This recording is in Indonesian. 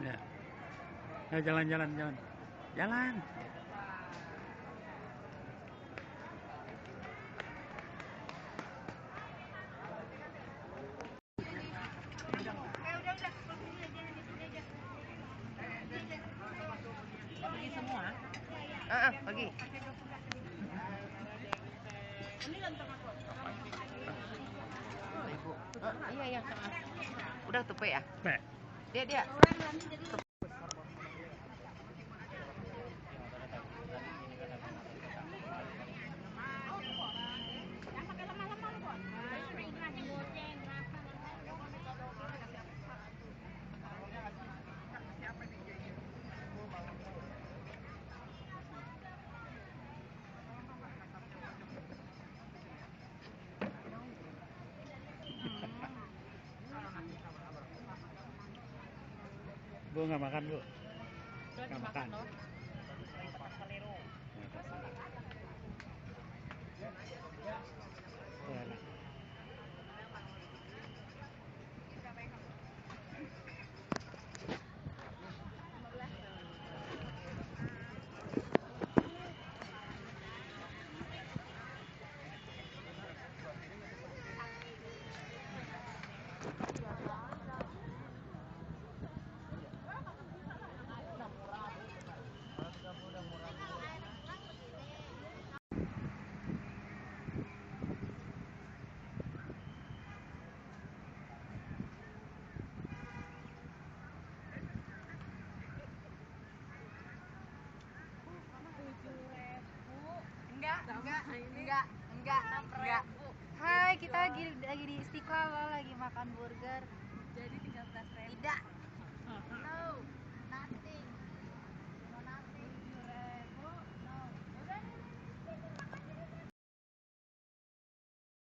Ya. Ya, jalan. Jalan. Pergi semua? Pergi. Ibu. Iya. Udah tuh, ya? Dia. Bu nggak makan, Bu? Nggak makan. Tuh, enak. Enggak. Hai, kita lagi di Istiqlal loh, lagi makan burger. Jadi 13.000. Tidak.